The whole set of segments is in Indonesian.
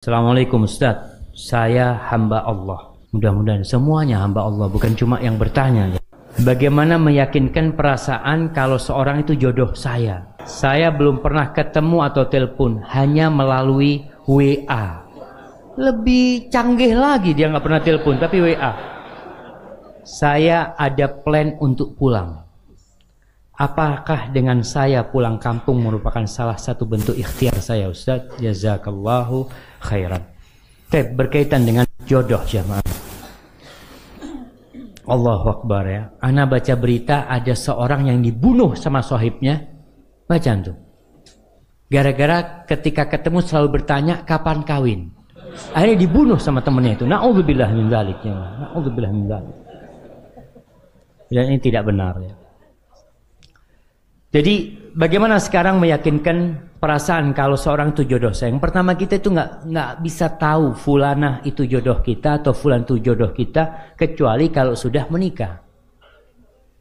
Assalamualaikum Ustaz, saya hamba Allah. Mudah-mudahan semuanya hamba Allah, bukan cuma yang bertanya. Bagaimana meyakinkan perasaan kalau seorang itu jodoh saya? Saya belum pernah ketemu atau telepon, hanya melalui WA. Lebih canggih lagi, dia nggak pernah telepon, tapi WA. Saya ada plan untuk pulang. Apakah dengan saya pulang kampung merupakan salah satu bentuk ikhtiar saya, Ustaz? Jazakallahu khairan. Berkaitan dengan jodoh jamaah. Allahu Akbar ya. Ana baca berita ada seorang yang dibunuh sama sahibnya. Baca antum. Gara-gara ketika ketemu selalu bertanya kapan kawin. Akhirnya dibunuh sama temannya itu. Na'udzubillah min dzalik ya. Na'udzubillah min dzalik. Dan ini tidak benar ya. Jadi bagaimana sekarang meyakinkan perasaan kalau seorang itu jodoh saya? Yang pertama, kita itu nggak bisa tahu fulanah itu jodoh kita atau fulan itu jodoh kita kecuali kalau sudah menikah.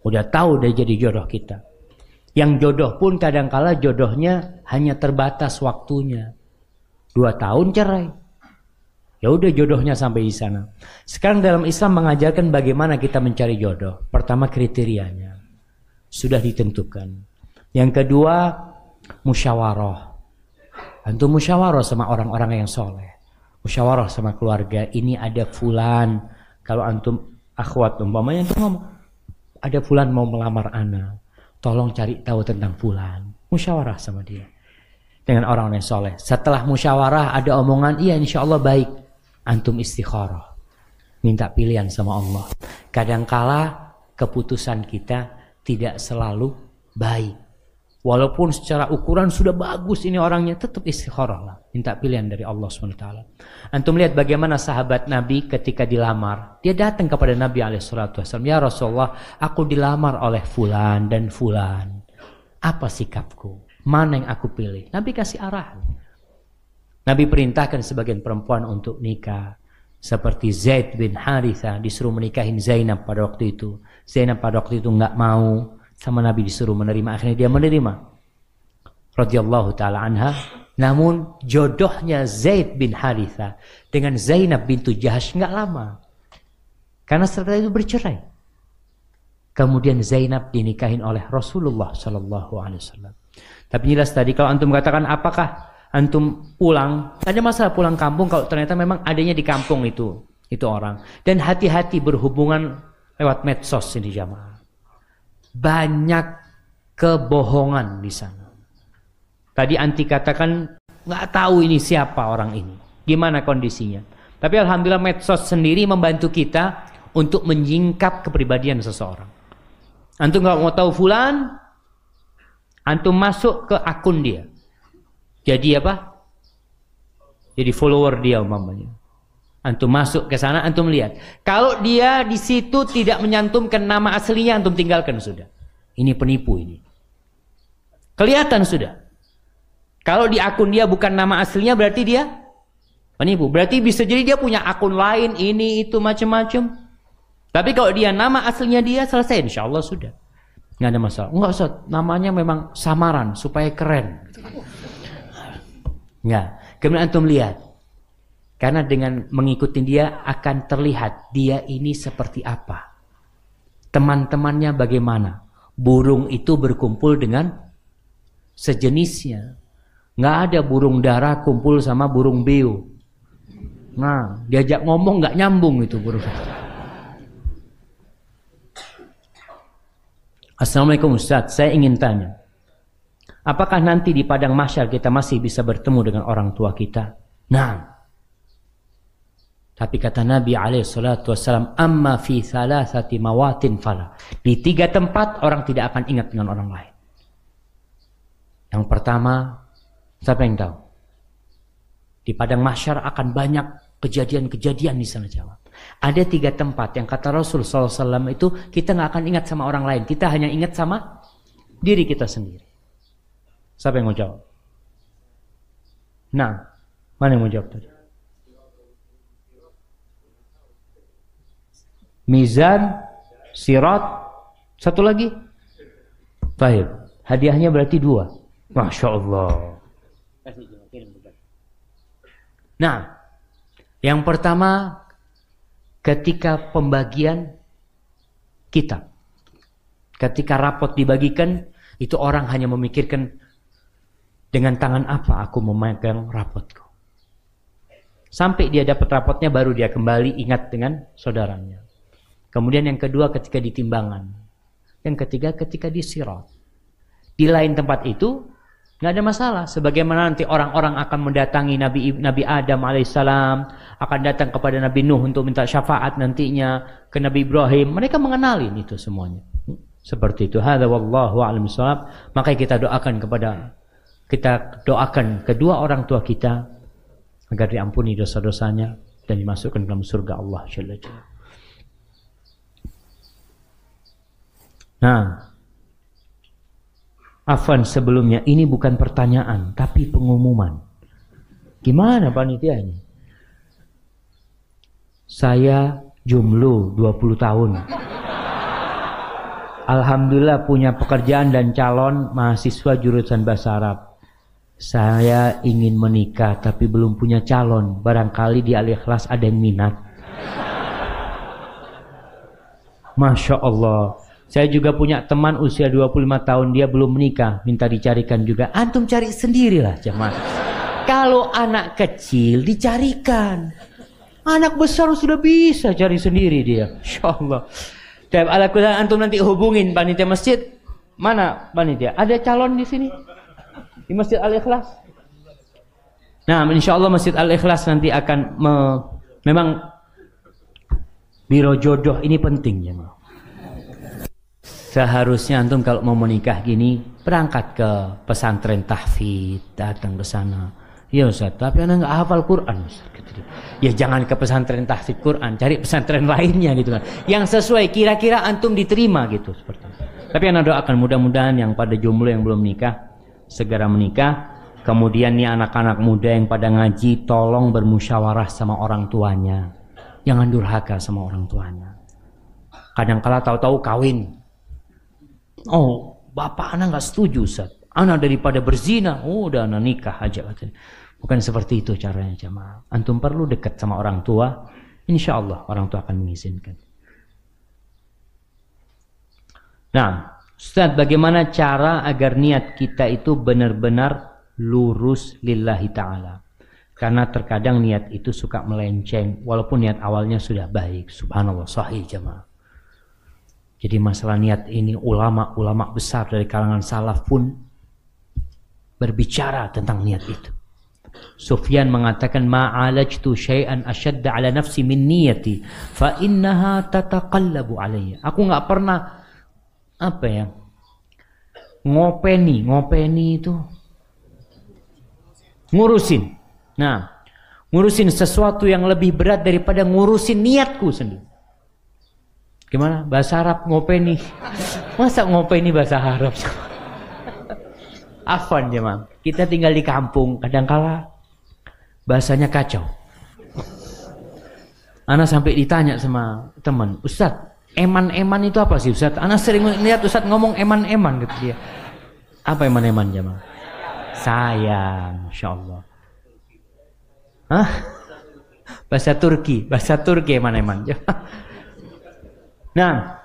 Udah tahu dia jadi jodoh kita. Yang jodoh pun kadangkala jodohnya hanya terbatas waktunya. 2 tahun cerai. Ya udah jodohnya sampai di sana. Sekarang dalam Islam mengajarkan bagaimana kita mencari jodoh. Pertama, kriterianya sudah ditentukan. Yang kedua, musyawarah. Antum musyawarah sama orang-orang yang soleh. Musyawarah sama keluarga. Ini ada fulan. Kalau antum akhwat umpamanya antum ngomong, ada fulan mau melamar ana. Tolong cari tahu tentang fulan. Musyawarah sama dia. Dengan orang yang soleh. Setelah musyawarah ada omongan, iya insya Allah baik. Antum istikharah. Minta pilihan sama Allah. Kadangkala keputusan kita tidak selalu baik. Walaupun secara ukuran sudah bagus ini orangnya, tetap istikharah lah. Minta pilihan dari Allah SWT. Antum lihat bagaimana sahabat Nabi ketika dilamar. Dia datang kepada Nabi SAW. Ya Rasulullah, aku dilamar oleh fulan dan fulan. Apa sikapku? Mana yang aku pilih? Nabi kasih arahan. Nabi perintahkan sebagian perempuan untuk nikah. Seperti Zaid bin Haritha disuruh menikahin Zainab pada waktu itu. Zainab pada waktu itu nggak mau. Sama Nabi disuruh menerima, akhirnya dia menerima. Radhiyallahu ta'ala anha. Namun jodohnya Zaid bin Haritha dengan Zainab bintu Jahash nggak lama. Karena setelah itu bercerai. Kemudian Zainab dinikahin oleh Rasulullah Sallallahu Alaihi Wasallam. Tapi jelas tadi kalau antum katakan apakah antum pulang, ada masalah pulang kampung kalau ternyata memang adanya di kampung itu orang. Dan hati-hati berhubungan lewat medsos ini jamaah. Banyak kebohongan di sana. Tadi anti katakan nggak tahu ini siapa orang ini, gimana kondisinya. Tapi alhamdulillah medsos sendiri membantu kita untuk menyingkap kepribadian seseorang. Antum nggak mau tahu fulan, antum masuk ke akun dia. Jadi apa? Jadi follower dia umpamanya. Antum masuk ke sana, antum lihat. Kalau dia di situ tidak menyantumkan nama aslinya, antum tinggalkan sudah. Ini penipu ini. Kelihatan sudah. Kalau di akun dia bukan nama aslinya, berarti dia penipu. Berarti bisa jadi dia punya akun lain, ini, itu, macam-macam. Tapi kalau dia nama aslinya dia, selesai. Insya Allah sudah. Nggak ada masalah. Enggak Ustaz, namanya memang samaran, supaya keren. Nggak. Kemudian antum lihat. Karena dengan mengikuti dia akan terlihat dia ini seperti apa. Teman-temannya bagaimana. Burung itu berkumpul dengan sejenisnya. Nggak ada burung dara kumpul sama burung beo. Nah, diajak ngomong nggak nyambung itu burung. Assalamualaikum Ustaz, saya ingin tanya. Apakah nanti di padang mahsyar kita masih bisa bertemu dengan orang tua kita? Nah. Tapi kata Nabi SAW, amma fi thalathati mawatin fala. Di 3 tempat orang tidak akan ingat dengan orang lain. Yang pertama, siapa yang tahu? Di padang mahsyar akan banyak kejadian-kejadian di sana jawab. Ada 3 tempat yang kata Rasul SAW itu kita nggak akan ingat sama orang lain. Kita hanya ingat sama diri kita sendiri. Siapa yang mau jawab? Nah, mana yang mau jawab tadi? Mizan, sirat, satu lagi. Baik, hadiahnya berarti 2. Masya Allah. Nah, yang pertama ketika pembagian kitab. Ketika rapot dibagikan, itu orang hanya memikirkan dengan tangan apa aku memegang rapotku. Sampai dia dapat rapotnya baru dia kembali ingat dengan saudaranya. Kemudian yang kedua ketika di timbangan. Yang ketiga ketika di sirat. Di lain tempat itu nggak ada masalah. Sebagaimana nanti orang-orang akan mendatangi Nabi Adam alaihissalam, akan datang kepada Nabi Nuh untuk minta syafaat nantinya ke Nabi Ibrahim. Mereka mengenalin itu semuanya. Seperti itu. Hadza wallahu a'lam bishawab. Maka kita doakan kedua orang tua kita agar diampuni dosa-dosanya dan dimasukkan dalam surga Allah Jalla Jalla. Nah, Afwan sebelumnya, ini bukan pertanyaan, tapi pengumuman. Gimana panitia ini? Saya jomblo 20 tahun. Alhamdulillah punya pekerjaan dan calon mahasiswa jurusan bahasa Arab. Saya ingin menikah tapi belum punya calon. Barangkali di Al-Ikhlas ada yang minat. Masya Allah. Saya juga punya teman usia 25 tahun, dia belum menikah, minta dicarikan juga. Antum cari sendirilah jemaah. Kalau anak kecil dicarikan, anak besar sudah bisa cari sendiri dia. Insya Allah. Ala-kulan antum nanti hubungin panitia masjid. Mana panitia? Ada calon di sini? Di Masjid Al-Ikhlas. Nah, insya Allah Masjid Al-Ikhlas nanti akan memang biro jodoh ini penting jemaah. Seharusnya antum kalau mau menikah gini berangkat ke pesantren tahfidz, datang ke sana. Ya Ustaz, tapi anak nggak hafal Quran Ustaz. Ya jangan ke pesantren tahfidz Quran, cari pesantren lainnya gitu kan. Yang sesuai kira-kira antum diterima gitu seperti itu. Tapi anak doakan mudah-mudahan yang pada jomblo yang belum nikah segera menikah. Kemudian nih anak-anak muda yang pada ngaji tolong bermusyawarah sama orang tuanya. Jangan durhaka sama orang tuanya. Kadang-kala tahu-tahu kawin. Oh, bapak anak nggak setuju Ustaz. Anak daripada berzina, udah anak nikah aja katanya. Bukan seperti itu caranya jemaah. Antum perlu dekat sama orang tua. Insya Allah orang tua akan mengizinkan. Nah, Ustaz, bagaimana cara agar niat kita itu benar-benar lurus lillahi ta'ala? Karena terkadang niat itu suka melenceng, walaupun niat awalnya sudah baik. Subhanallah, sahih jemaah. Jadi masalah niat ini ulama-ulama besar dari kalangan salaf pun berbicara tentang niat itu. Sufyan mengatakan ma'alajtu syai'an asyadda ala nafsi min niyati fa innaha tataqallabu alayya. Aku enggak pernah ngopeni itu ngurusin. Nah, ngurusin sesuatu yang lebih berat daripada ngurusin niatku sendiri. Gimana? Bahasa Arab ngopeni. Masa ngopeni bahasa Arab? Afwan jemaah. Kita tinggal di kampung, kadangkala bahasanya kacau. Ana sampai ditanya sama teman, Ustaz, eman-eman itu apa sih Ustaz? Ana sering lihat Ustaz ngomong eman-eman gitu dia. Apa eman-eman jemaah? Sayang, Masya Allah. Hah? Bahasa Turki eman-eman. Nah,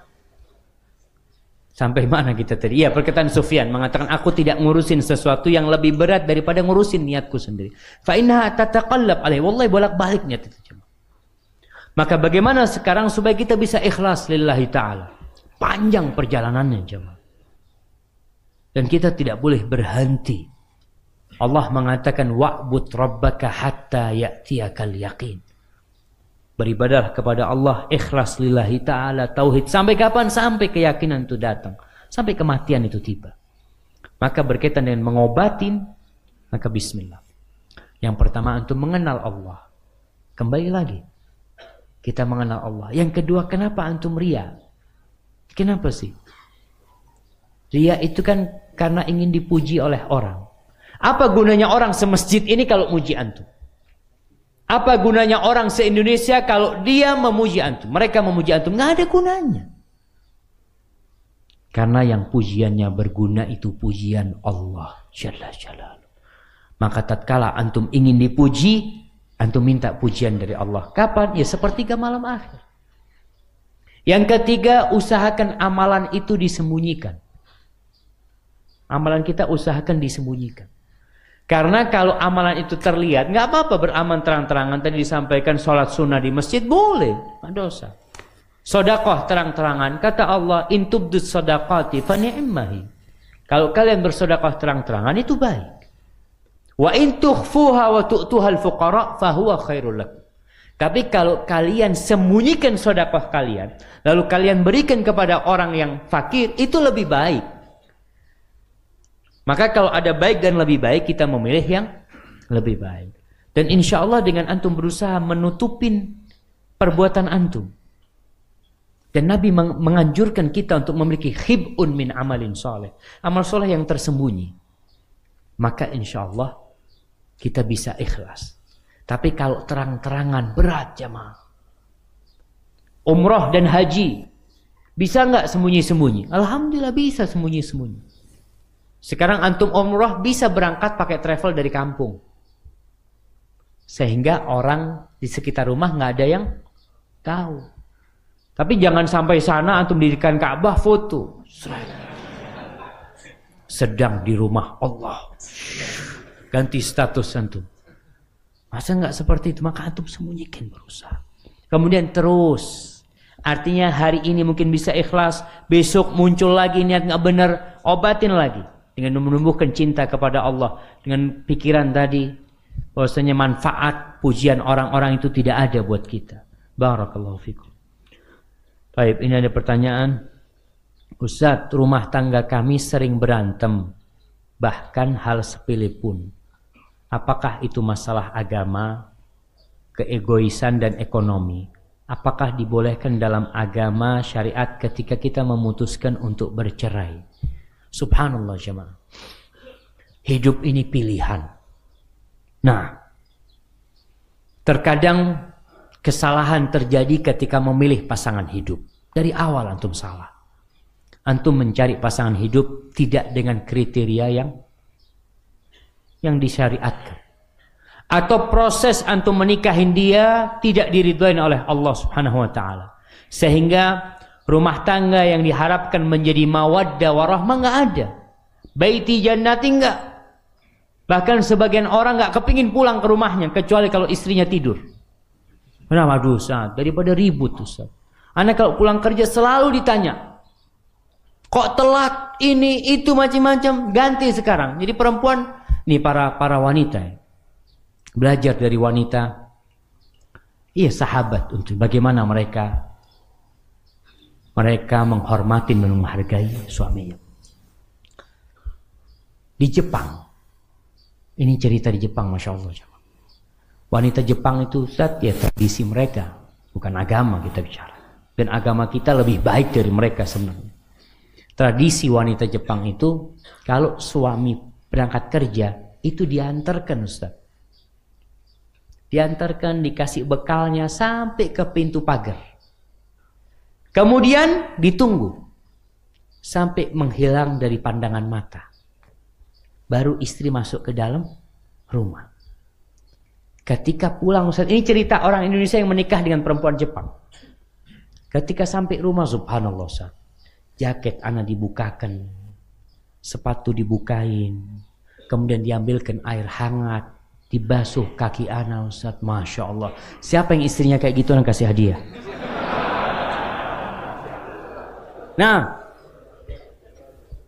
sampai mana kita tadi? Iya, perkataan Sufyan mengatakan aku tidak ngurusin sesuatu yang lebih berat daripada ngurusin niatku sendiri. Fa innaha tataqallab alaihi. Wallahi bolak-balik niat itu. Maka bagaimana sekarang supaya kita bisa ikhlas lillahi ta'ala? Panjang perjalanannya jemaah. Dan kita tidak boleh berhenti. Allah mengatakan wa'bud rabbaka hatta ya'tiyakal yaqin. Beribadah kepada Allah ikhlas lillahi ta'ala tauhid. Sampai kapan? Sampai keyakinan itu datang. Sampai kematian itu tiba. Maka berkaitan dengan mengobatin, maka bismillah. Yang pertama antum mengenal Allah. Kembali lagi. Kita mengenal Allah. Yang kedua, kenapa antum ria? Kenapa sih? Ria itu kan karena ingin dipuji oleh orang. Apa gunanya orang semasjid ini kalau muji antum? Apa gunanya orang se-Indonesia kalau dia memuji antum? Mereka memuji antum, nggak ada gunanya. Karena yang pujiannya berguna itu pujian Allah Jalla Jalaluhu. Maka tatkala antum ingin dipuji, Antum minta pujian dari Allah. Kapan? Ya sepertiga malam akhir. Yang ketiga, usahakan amalan itu disembunyikan. Amalan kita usahakan disembunyikan. Karena kalau amalan itu terlihat, nggak apa-apa beramal terang-terangan. Tadi disampaikan sholat sunnah di masjid boleh, nggak dosa. Sodakoh terang-terangan, kata Allah, in tubdus sodakati fa ni'mahi. Kalau kalian bersodakoh terang-terangan itu baik. Wa in tukhfuha wa tu'tuhal fuqara fa huwa khairul lakum. Tapi kalau kalian sembunyikan sodakoh kalian, lalu kalian berikan kepada orang yang fakir, itu lebih baik. Maka kalau ada baik dan lebih baik, kita memilih yang lebih baik. Dan insya Allah dengan antum berusaha menutupin perbuatan antum. Dan Nabi menganjurkan kita untuk memiliki khib'un min amalin soleh. Amal soleh yang tersembunyi. Maka insya Allah kita bisa ikhlas. Tapi kalau terang-terangan berat jamaah. Umrah dan haji. Bisa nggak sembunyi-sembunyi? Alhamdulillah bisa sembunyi-sembunyi. Sekarang antum umrah bisa berangkat pakai travel dari kampung. Sehingga orang di sekitar rumah nggak ada yang tahu. Tapi jangan sampai sana antum dirikan Ka'bah foto. Sedang di rumah Allah. Ganti status antum. Masa nggak seperti itu? Maka antum sembunyikan berusaha. Kemudian terus. Artinya hari ini mungkin bisa ikhlas. Besok muncul lagi niat nggak benar. Obatin lagi. Dengan menumbuhkan cinta kepada Allah. Dengan pikiran tadi. Bahwasanya manfaat pujian orang-orang itu tidak ada buat kita. Barakallahu fikum. Baik, ini ada pertanyaan. Ustaz, rumah tangga kami sering berantem. Bahkan hal sepele pun. Apakah itu masalah agama, keegoisan dan ekonomi? Apakah dibolehkan dalam agama syariat ketika kita memutuskan untuk bercerai? Subhanallah jemaah. Hidup ini pilihan. Nah, terkadang kesalahan terjadi ketika memilih pasangan hidup. Dari awal antum salah. Antum mencari pasangan hidup tidak dengan kriteria yang disyariatkan. Atau proses antum menikahin dia tidak diridhoin oleh Allah Subhanahu wa taala. Sehingga rumah tangga yang diharapkan menjadi mawaddah warahmah enggak ada. Baiti jannati enggak. Bahkan sebagian orang enggak kepingin pulang ke rumahnya kecuali kalau istrinya tidur. Kenapa? Aduh Ustaz, daripada ribut Ustaz. Anak kalau pulang kerja selalu ditanya, kok telat ini itu macam-macam, ganti sekarang. Jadi perempuan, nih para wanita ya, belajar dari wanita, iya sahabat untuk bagaimana mereka menghormati dan menghargai suaminya. Di Jepang, ini cerita di Jepang, masya Allah. Wanita Jepang itu Ustaz, ya tradisi mereka, bukan agama kita bicara. Dan agama kita lebih baik dari mereka sebenarnya. Tradisi wanita Jepang itu, kalau suami berangkat kerja, itu diantarkan Ustaz. Diantarkan, dikasih bekalnya sampai ke pintu pagar. Kemudian ditunggu sampai menghilang dari pandangan mata. Baru istri masuk ke dalam rumah. Ketika pulang Ustaz, ini cerita orang Indonesia yang menikah dengan perempuan Jepang. Ketika sampai rumah, subhanallah Ustaz, jaket anak dibukakan, sepatu dibukain, kemudian diambilkan air hangat, dibasuh kaki anak Ustaz, masya Allah. Siapa yang istrinya kayak gitu dan kasih hadiah? Nah,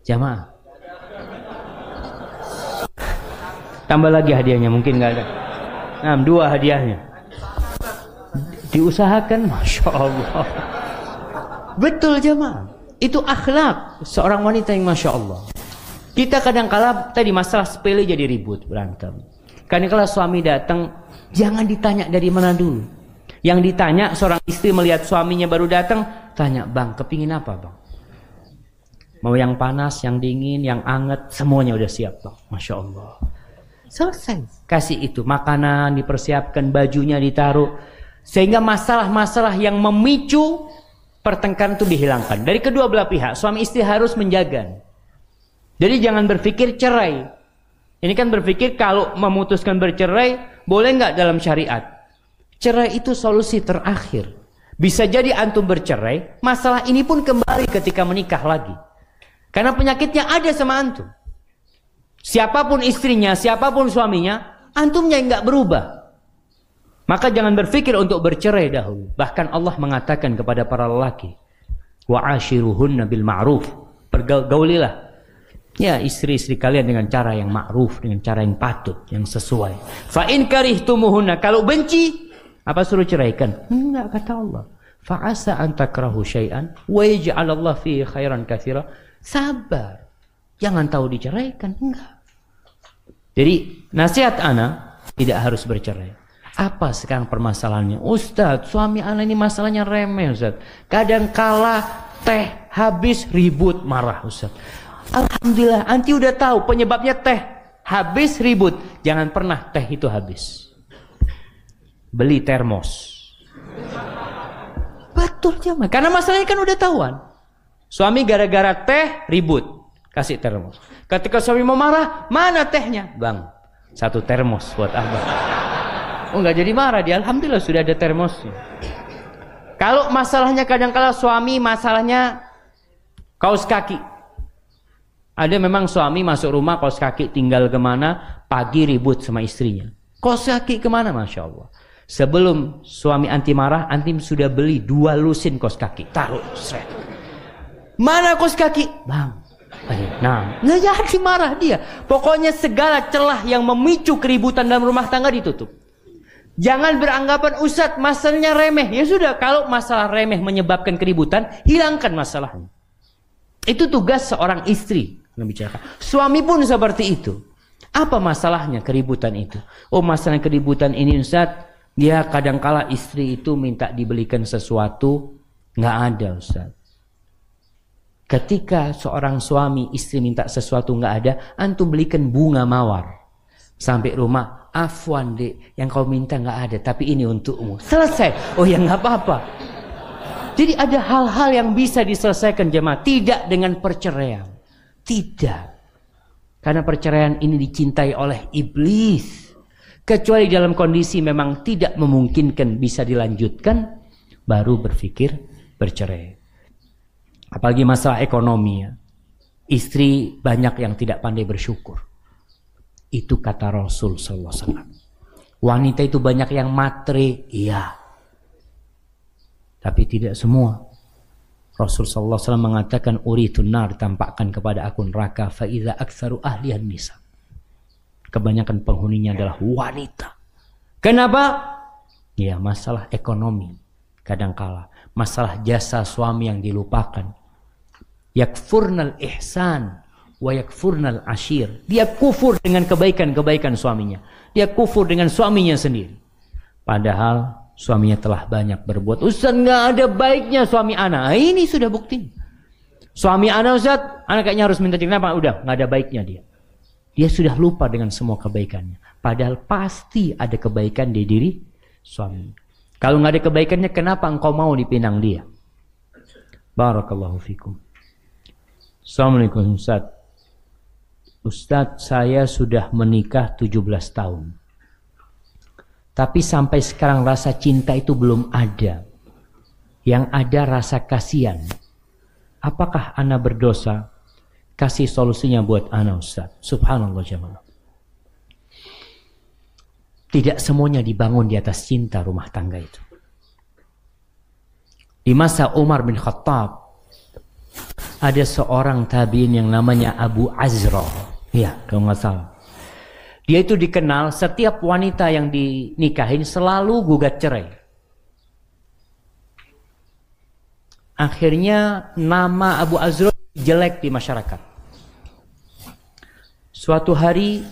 jamaah, tambah lagi hadiahnya, mungkin nggak ada. Nah, 2 hadiahnya. Diusahakan, masya Allah. Betul jemaah. Itu akhlak seorang wanita yang masya Allah. Kita kadang-kala tadi masalah sepele jadi ribut, berantem. Kadang-kala suami datang, jangan ditanya dari mana dulu. Yang ditanya seorang istri melihat suaminya baru datang, tanya, bang, kepingin apa bang? Mau yang panas, yang dingin, yang anget, semuanya udah siap bang. Masya Allah. Selesai. Kasih itu makanan, dipersiapkan, bajunya ditaruh. Sehingga masalah-masalah yang memicu pertengkaran itu dihilangkan. Dari kedua belah pihak, suami istri harus menjaga. Jadi jangan berpikir cerai. Ini kan berpikir kalau memutuskan bercerai, boleh nggak dalam syariat? Cerai itu solusi terakhir. Bisa jadi antum bercerai, masalah ini pun kembali ketika menikah lagi. Karena penyakitnya ada sama antum. Siapapun istrinya, siapapun suaminya, antumnya yang nggak berubah. Maka jangan berpikir untuk bercerai dahulu. Bahkan Allah mengatakan kepada para lelaki, wa'ashiruhunna bil ma'ruf. Pergaulilah ya istri-istri kalian dengan cara yang ma'ruf, dengan cara yang patut, yang sesuai. Fa in karihtumuhunna, kalau benci, apa suruh ceraikan? Enggak, kata Allah. Fa asa an takrahu syai'an wa yaj'al Allah fihi khairan katsira. Sabar. Jangan tahu diceraikan, enggak. Jadi nasihat ana tidak harus bercerai. Apa sekarang permasalahannya? Ustaz, suami ana ini masalahnya remeh, Ustaz. Kadang kala teh habis ribut marah, Ustaz. Alhamdulillah, anti udah tahu penyebabnya teh habis ribut. Jangan pernah teh itu habis. Beli termos. Betul jemaah. Karena masalahnya kan udah tahuan. Suami gara-gara teh ribut, kasih termos. Ketika suami mau marah, mana tehnya? Bang, 1 termos buat abang. Oh, nggak jadi marah dia. Alhamdulillah sudah ada termosnya. Kalau masalahnya kadang-kala suami masalahnya kaos kaki. Ada memang suami masuk rumah kaos kaki tinggal kemana, pagi ribut sama istrinya. Kaos kaki kemana, Masya Allah. Sebelum suami anti marah, anti sudah beli 2 lusin kaos kaki. Taruh, seret. Mana kaos kaki? Bang. Nah, nggak jadi marah dia. Pokoknya segala celah yang memicu keributan dalam rumah tangga ditutup. Jangan beranggapan Ustadz masalahnya remeh. Ya sudah, kalau masalah remeh menyebabkan keributan, hilangkan masalahnya. Itu tugas seorang istri. Suami pun seperti itu. Apa masalahnya keributan itu? Oh, masalah keributan ini Ustaz, dia kadangkala istri itu minta dibelikan sesuatu, nggak ada Ustaz. Ketika seorang suami istri minta sesuatu nggak ada, antum belikan bunga mawar. Sampai rumah, afwan dek, yang kau minta nggak ada, tapi ini untukmu. Selesai. Oh ya nggak apa-apa. Jadi ada hal-hal yang bisa diselesaikan jemaah, tidak dengan perceraian. Tidak. Karena perceraian ini dicintai oleh iblis. Kecuali dalam kondisi memang tidak memungkinkan bisa dilanjutkan, baru berpikir bercerai. Apalagi masalah ekonomi ya. Istri banyak yang tidak pandai bersyukur. Itu kata Rasul sallallahu alaihi wasallam. Wanita itu banyak yang matre, iya. Tapi tidak semua. Rasul sallallahu alaihi wasallam mengatakan uritun nar, ditampakkan kepada aku neraka fa idza aktsaru ahlihan nisa. Kebanyakan penghuninya adalah wanita. Kenapa? Ya, masalah ekonomi. Kadangkala masalah jasa suami yang dilupakan. Yakfurnal ihsan wa yakfurnal ashir. Dia kufur dengan kebaikan-kebaikan suaminya. Dia kufur dengan suaminya sendiri. Padahal suaminya telah banyak berbuat. Ustaz, nggak ada baiknya suami ana. Ini sudah bukti. Suami ana Ustaz, ana kayaknya harus minta cerita. Kenapa? Udah nggak ada baiknya dia. Dia sudah lupa dengan semua kebaikannya. Padahal pasti ada kebaikan di diri suami. Kalau nggak ada kebaikannya, kenapa engkau mau dipinang dia? Barakallahu fikum. Assalamualaikum Ustaz. Ustaz, saya sudah menikah 17 tahun. Tapi sampai sekarang rasa cinta itu belum ada. Yang ada rasa kasihan. Apakah ana berdosa? Kasih solusinya buat ana Ustaz. Subhanallah jemaah. Tidak semuanya dibangun di atas cinta rumah tangga itu. Di masa Umar bin Khattab, ada seorang tabi'in yang namanya Abu Azra. Ya, kalau nggak salah. Dia itu dikenal setiap wanita yang dinikahin selalu gugat cerai. Akhirnya nama Abu Azra jelek di masyarakat. Suatu hari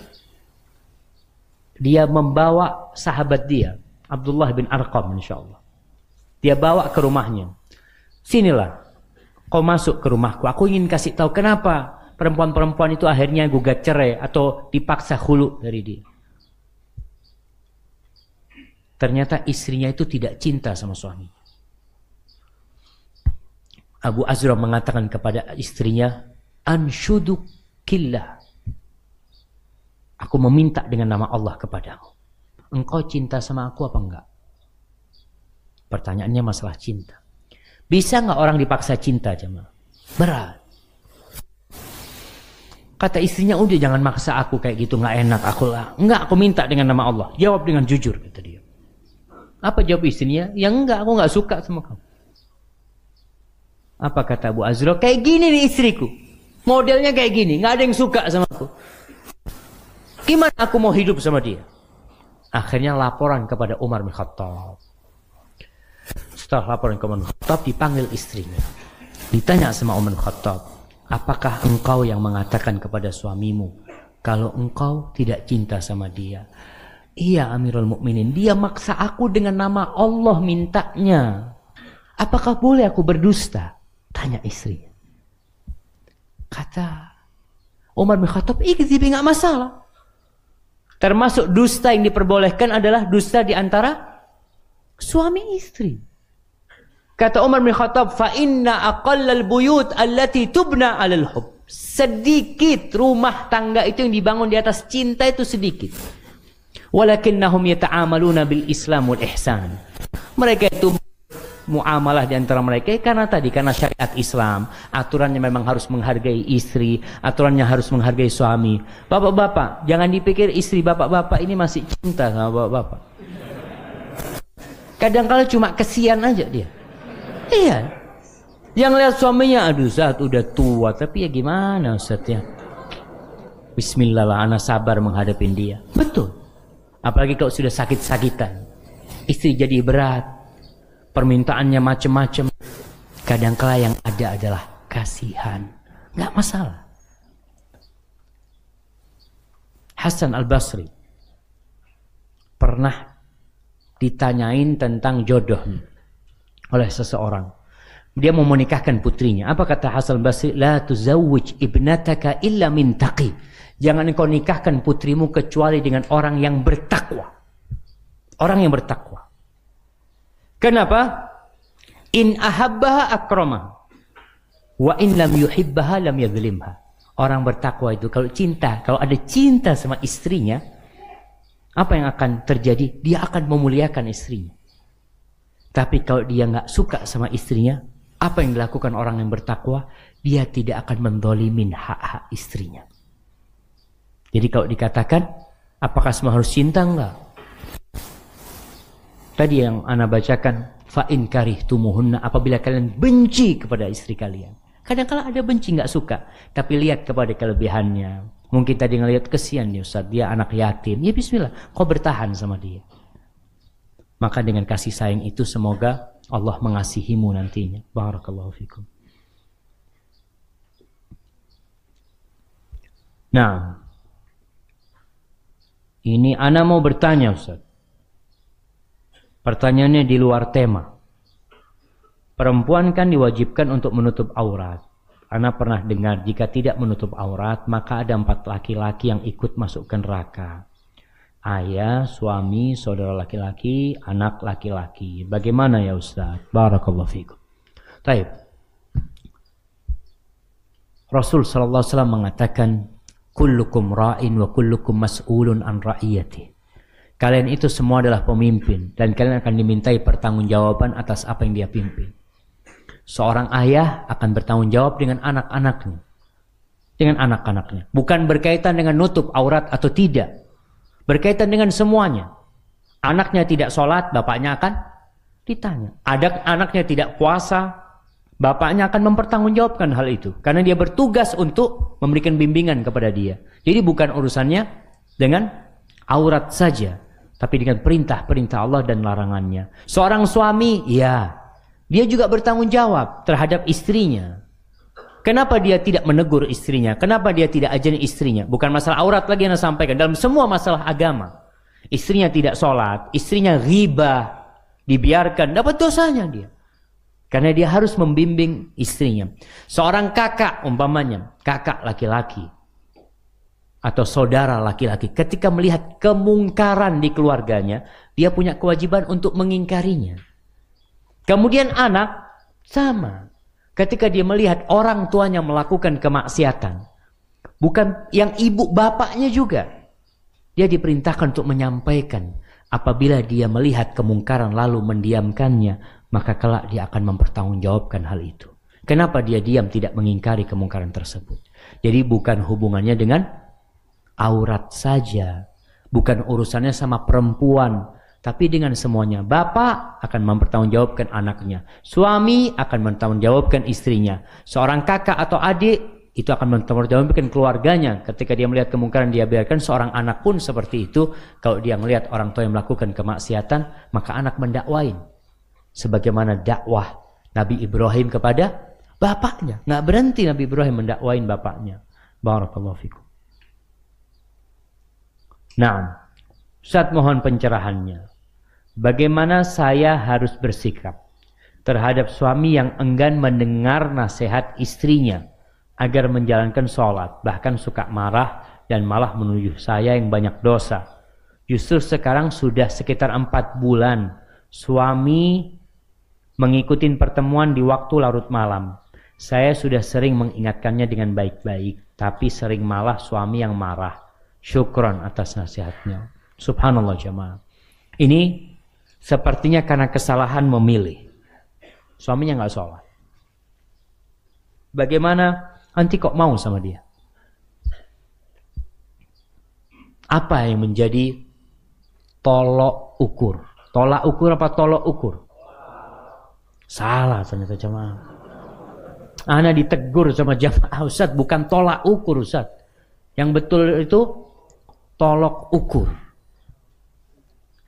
dia membawa sahabat dia, Abdullah bin Arqam insyaallah. Dia bawa ke rumahnya. Sinilah, kau masuk ke rumahku. Aku ingin kasih tahu kenapa perempuan-perempuan itu akhirnya gugat cerai atau dipaksa khulu dari dia. Ternyata istrinya itu tidak cinta sama suami. Abu Azra mengatakan kepada istrinya, "Ansyudukillah." Aku meminta dengan nama Allah kepadamu. Engkau cinta sama aku apa enggak? Pertanyaannya masalah cinta. Bisa enggak orang dipaksa cinta, jemaah? Berat. Kata istrinya, udah jangan maksa aku kayak gitu, enggak enak aku lah. Enggak, aku minta dengan nama Allah. Jawab dengan jujur, kata dia. Apa jawab istrinya? Ya enggak, aku enggak suka sama kamu. Apa kata Abu Azra? Kayak gini nih istriku. Modelnya kayak gini, enggak ada yang suka sama aku. Gimana aku mau hidup sama dia? Akhirnya laporan kepada Umar bin Khattab. Setelah laporan ke Umar bin Khattab, dipanggil istrinya. Ditanya sama Umar bin Khattab, apakah engkau yang mengatakan kepada suamimu kalau engkau tidak cinta sama dia? Iya Amirul Mukminin, dia maksa aku dengan nama Allah mintanya. Apakah boleh aku berdusta? Tanya istrinya. Kata Umar bin Khattab, ikzibi, nggak masalah. Termasuk dusta yang diperbolehkan adalah dusta di antara suami istri. Kata Umar bin Khattab, fa inna aqallal buyut allati tubna 'alal hub. Sedikit rumah tangga itu yang dibangun di atas cinta itu sedikit. Walakinnahum yata'amaluna bil Islam wal ihsan. Mereka itu muamalah di antara mereka karena syariat Islam, aturannya memang harus menghargai istri, aturannya harus menghargai suami. Bapak-bapak, jangan dipikir istri bapak-bapak ini masih cinta sama bapak-bapak. Kadang-kala cuma kesian aja dia. Iya. Yang lihat suaminya, aduh Ustaz udah tua, tapi ya gimana Ustaz ya? Bismillah lah, ana sabar menghadapin dia. Betul. Apalagi kalau sudah sakit-sakitan, istri jadi berat. Permintaannya macam-macam. Kadang-kala yang ada adalah kasihan. Nggak masalah. Hasan al-Basri pernah ditanyain tentang jodoh oleh seseorang. Dia mau menikahkan putrinya. Apa kata Hasan al-Basri? La tuzawwij ibnataka illa min taqi. Jangan engkau nikahkan putrimu kecuali dengan orang yang bertakwa. Orang yang bertakwa. Kenapa? In ahabbaha akramah wa in lam yuhibbaha lam yadhlimha. Orang bertakwa itu kalau ada cinta sama istrinya, apa yang akan terjadi? Dia akan memuliakan istrinya. Tapi kalau dia nggak suka sama istrinya, apa yang dilakukan orang yang bertakwa? Dia tidak akan mendolimin hak-hak istrinya. Jadi kalau dikatakan, apakah semua harus cinta? Enggak. Tadi yang ana bacakan, fa in karihtumuhunna, apabila kalian benci kepada istri kalian. Kadang-kala ada benci nggak suka, tapi lihat kepada kelebihannya. Mungkin tadi ngelihat kesian dia Ustaz, dia anak yatim. Ya bismillah, kau bertahan sama dia. Maka dengan kasih sayang itu semoga Allah mengasihimu nantinya. Barakallahu fikum. Nah, ini ana mau bertanya Ustaz. Pertanyaannya di luar tema. Perempuan kan diwajibkan untuk menutup aurat. Ana pernah dengar jika tidak menutup aurat maka ada 4 laki-laki yang ikut masuk ke neraka. Ayah, suami, saudara laki-laki, anak laki-laki. Bagaimana ya Ustaz? Barakallahu fikum. Baik. Rasul sallallahu alaihi wasallam mengatakan, kullukum ra'in wa kullukum mas'ulun an ra'iyati. Kalian itu semua adalah pemimpin dan kalian akan dimintai pertanggungjawaban atas apa yang dia pimpin. Seorang ayah akan bertanggung jawab dengan anak-anaknya. Dengan anak-anaknya. Bukan berkaitan dengan nutup aurat atau tidak. Berkaitan dengan semuanya. Anaknya tidak sholat, bapaknya akan ditanya. Ada anaknya tidak puasa, bapaknya akan mempertanggungjawabkan hal itu. Karena dia bertugas untuk memberikan bimbingan kepada dia. Jadi bukan urusannya dengan aurat saja. Tapi dengan perintah-perintah Allah dan larangannya. Seorang suami, ya, dia juga bertanggung jawab terhadap istrinya. Kenapa dia tidak menegur istrinya? Kenapa dia tidak ajari istrinya? Bukan masalah aurat lagi yang saya sampaikan. Dalam semua masalah agama. Istrinya tidak sholat, istrinya ghibah, dibiarkan, dapat dosanya dia. Karena dia harus membimbing istrinya. Seorang kakak umpamanya, kakak laki-laki. Atau saudara laki-laki, ketika melihat kemungkaran di keluarganya, dia punya kewajiban untuk mengingkarinya. Kemudian anak, sama. Ketika dia melihat orang tuanya melakukan kemaksiatan, bukan yang ibu bapaknya juga. Dia diperintahkan untuk menyampaikan. Apabila dia melihat kemungkaran lalu mendiamkannya, maka kelak dia akan mempertanggungjawabkan hal itu. Kenapa dia diam tidak mengingkari kemungkaran tersebut? Jadi bukan hubungannya dengan aurat saja. Bukan urusannya sama perempuan. Tapi dengan semuanya. Bapak akan mempertanggungjawabkan anaknya. Suami akan mempertanggungjawabkan istrinya. Seorang kakak atau adik itu akan mempertanggungjawabkan keluarganya. Ketika dia melihat kemungkaran dia biarkan. Seorang anak pun seperti itu. Kalau dia melihat orang tua yang melakukan kemaksiatan, maka anak mendakwain. Sebagaimana dakwah Nabi Ibrahim kepada bapaknya. Nggak berhenti Nabi Ibrahim mendakwain bapaknya. Barakallahu fikum. Nah, Ustaz mohon pencerahannya. Bagaimana saya harus bersikap terhadap suami yang enggan mendengar nasihat istrinya agar menjalankan sholat, bahkan suka marah dan malah menuduh saya yang banyak dosa. Justru sekarang sudah sekitar 4 bulan suami mengikuti pertemuan di waktu larut malam. Saya sudah sering mengingatkannya dengan baik-baik, tapi sering malah suami yang marah. Syukron atas nasihatnya. Subhanallah jamaah. Ini sepertinya karena kesalahan memilih. Suaminya nggak sholat. Bagaimana? Nanti kok mau sama dia? Apa yang menjadi tolok ukur? Tolak ukur apa tolok ukur? Salah ternyata jamaah. Ana ditegur sama jamaah, Ustaz, bukan tolak ukur Ustaz. Yang betul itu tolok ukur.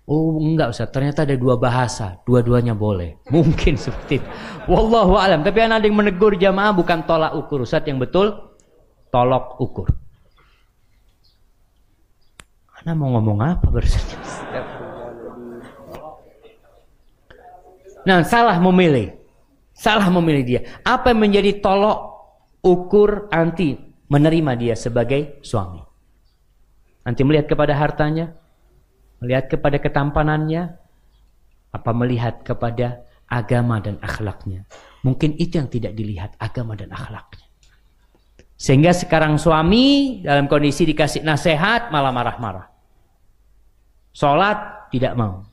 Oh enggak Ustaz, ternyata ada 2 bahasa, dua-duanya boleh. Mungkin seperti itu. Wallahu alam. Tapi ada yang menegur jamaah bukan tolak ukur Ustaz, yang betul tolok ukur. Ana mau ngomong apa barusan? Nah, salah memilih. Salah memilih dia. Apa yang menjadi tolok ukur anti menerima dia sebagai suami? Anti melihat kepada hartanya? Melihat kepada ketampanannya? Apa melihat kepada agama dan akhlaknya? Mungkin itu yang tidak dilihat, agama dan akhlaknya. Sehingga sekarang suami dalam kondisi dikasih nasihat malah marah-marah. Sholat tidak mau.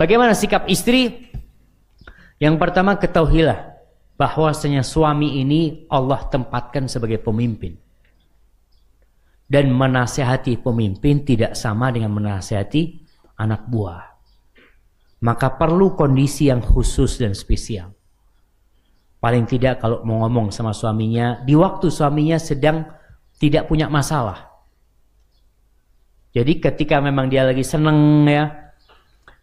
Bagaimana sikap istri? Yang pertama, ketahuilah bahwasanya suami ini Allah tempatkan sebagai pemimpin. Dan menasihati pemimpin tidak sama dengan menasihati anak buah. Maka perlu kondisi yang khusus dan spesial. Paling tidak kalau mau ngomong sama suaminya, di waktu suaminya sedang tidak punya masalah. Jadi ketika memang dia lagi seneng ya,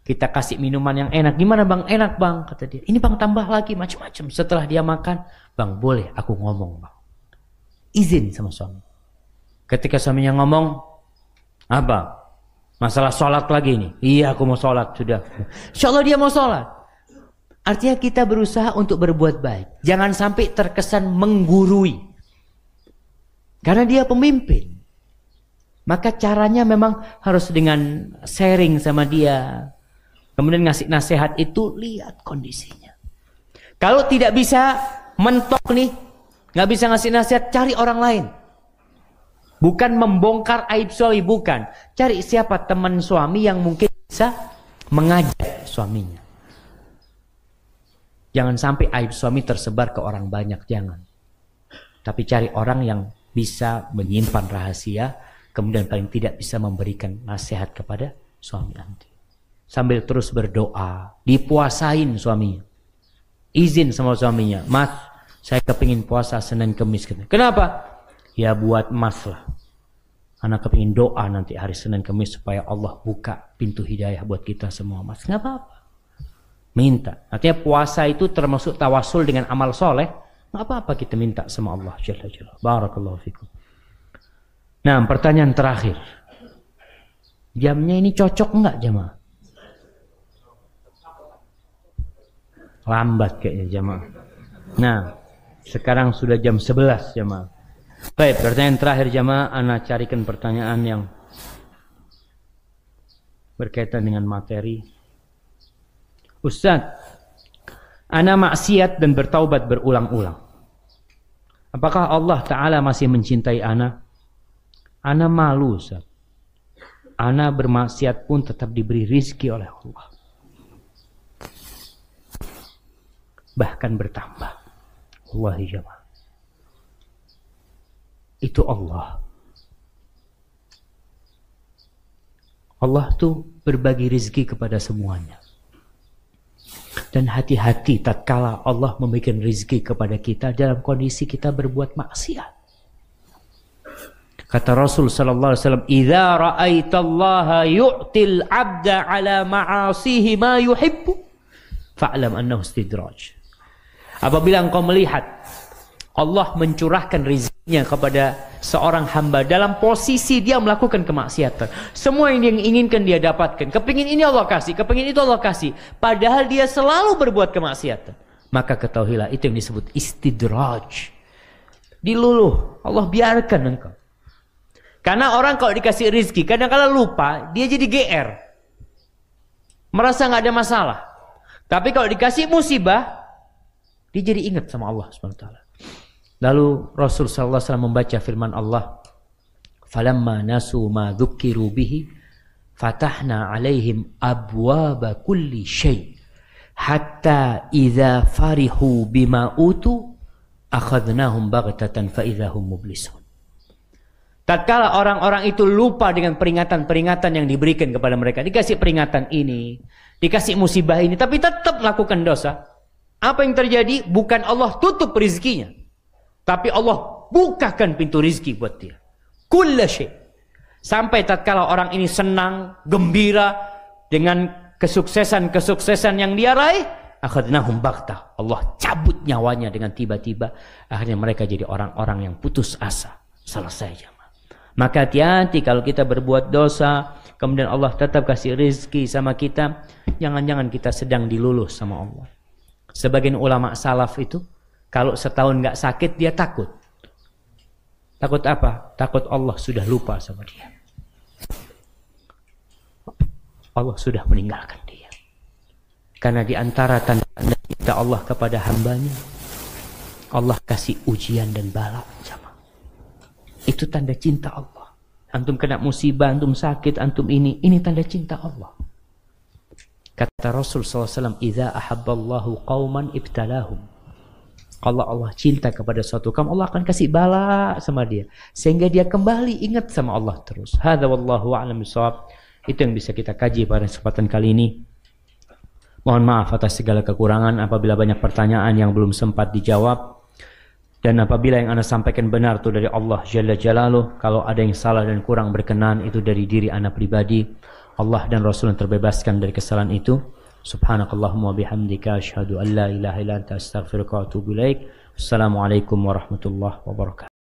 kita kasih minuman yang enak. Gimana bang? Enak bang, kata dia. Ini bang tambah lagi macam-macam. Setelah dia makan, bang boleh aku ngomong bang. Izin sama suami. Ketika suaminya ngomong, apa? Masalah sholat lagi nih. Iya aku mau sholat, sudah. Insya Allah dia mau sholat. Artinya kita berusaha untuk berbuat baik. Jangan sampai terkesan menggurui. Karena dia pemimpin. Maka caranya memang harus dengan sharing sama dia. Kemudian ngasih nasihat itu, lihat kondisinya. Kalau tidak bisa mentok nih, nggak bisa ngasih nasihat, cari orang lain. Bukan membongkar aib suami, bukan. Cari siapa teman suami yang mungkin bisa mengajak suaminya. Jangan sampai aib suami tersebar ke orang banyak, jangan. Tapi cari orang yang bisa menyimpan rahasia, kemudian paling tidak bisa memberikan nasihat kepada suami nanti. Sambil terus berdoa, dipuasain suaminya. Izin sama suaminya, Mas, saya kepingin puasa Senin Kemis. Kenapa? Ya buat Mas lah. Anak kepingin doa nanti hari Senin Kemis supaya Allah buka pintu hidayah buat kita semua, Mas. Nggak apa-apa. Minta. Artinya puasa itu termasuk tawasul dengan amal soleh. Nggak apa-apa kita minta sama Allah Jalla Jalla. Barakallahu fikum. Nah, pertanyaan terakhir. Jamnya ini cocok nggak jamaah? Lambat kayaknya jamaah. Nah, sekarang sudah jam 11 jamaah. Baik, pertanyaan terakhir jamaah, ana carikan pertanyaan yang berkaitan dengan materi. Ustaz, ana maksiat dan bertaubat berulang-ulang. Apakah Allah Ta'ala masih mencintai ana? Ana malu Ustaz. Ana bermaksiat pun tetap diberi rizki oleh Allah. Bahkan bertambah. Wallahi jamaah. Itu Allah. Allah tuh berbagi rizki kepada semuanya. Dan hati-hati tatkala Allah memberikan rizki kepada kita dalam kondisi kita berbuat maksiat. Kata Rasul sallallahu alaihi wasallam, "Idza ra'aitallaha yu'til 'abda 'ala ma'asihi ma yuhibbu, fa'lam annahu istidraj." Apabila engkau melihat Allah mencurahkan rezekinya kepada seorang hamba dalam posisi dia melakukan kemaksiatan, semua yang dia inginkan dia dapatkan, kepingin ini Allah kasih, kepingin itu Allah kasih, padahal dia selalu berbuat kemaksiatan, maka ketahuilah itu yang disebut istidraj. Diluluh, Allah biarkan engkau. Karena orang kalau dikasih rizki kadang-kadang lupa, dia jadi GR, merasa nggak ada masalah. Tapi kalau dikasih musibah, dia jadi ingat sama Allah SWT. Lalu Rasul sallallahu alaihi wasallam membaca firman Allah, "Falamma nasu ma dzukiru bihi, fatahna 'alaihim abwaba kulli syai' hatta idza farihu bima utu akhadnahum baghtatan fa idzahum mublisun." Tatkala orang-orang itu lupa dengan peringatan-peringatan yang diberikan kepada mereka, dikasih peringatan ini, dikasih musibah ini, tapi tetap melakukan dosa, apa yang terjadi? Bukan Allah tutup rizkinya, tapi Allah bukakan pintu rizki buat dia. Kulla syai'. Sampai tatkala orang ini senang, gembira dengan kesuksesan-kesuksesan yang dia raih, akhadnahum baghtah. Allah cabut nyawanya dengan tiba-tiba. Akhirnya mereka jadi orang-orang yang putus asa. Selesai jamaah. Maka hati-hati kalau kita berbuat dosa, kemudian Allah tetap kasih rizki sama kita, jangan-jangan kita sedang diluluh sama Allah. Sebagian ulama salaf itu, kalau setahun nggak sakit dia takut. Takut apa? Takut Allah sudah lupa sama dia. Allah sudah meninggalkan dia. Karena di antara tanda-tanda cinta Allah kepada hambanya, Allah kasih ujian dan bala. Itu tanda cinta Allah. Antum kena musibah, antum sakit, antum ini tanda cinta Allah. Kata Rasul SAW, "Idza ahabballahu qauman ibtalahum." Kalau Allah cinta kepada suatu kaum, Allah akan kasih bala sama dia, sehingga dia kembali ingat sama Allah terus. Hadza wallahu a'lam bishawab. Itu yang bisa kita kaji pada kesempatan kali ini. Mohon maaf atas segala kekurangan apabila banyak pertanyaan yang belum sempat dijawab. Dan apabila yang Anda sampaikan benar itu dari Allah Jalla Jalaluh, kalau ada yang salah dan kurang berkenan itu dari diri Anda pribadi. Allah dan Rasul yang terbebaskan dari kesalahan itu. Subhanakallahumma bihamdika asyhadu an la ilaha illa anta astaghfiruka wa atubu ilaik. Wassalamualaikum warahmatullahi wabarakatuh.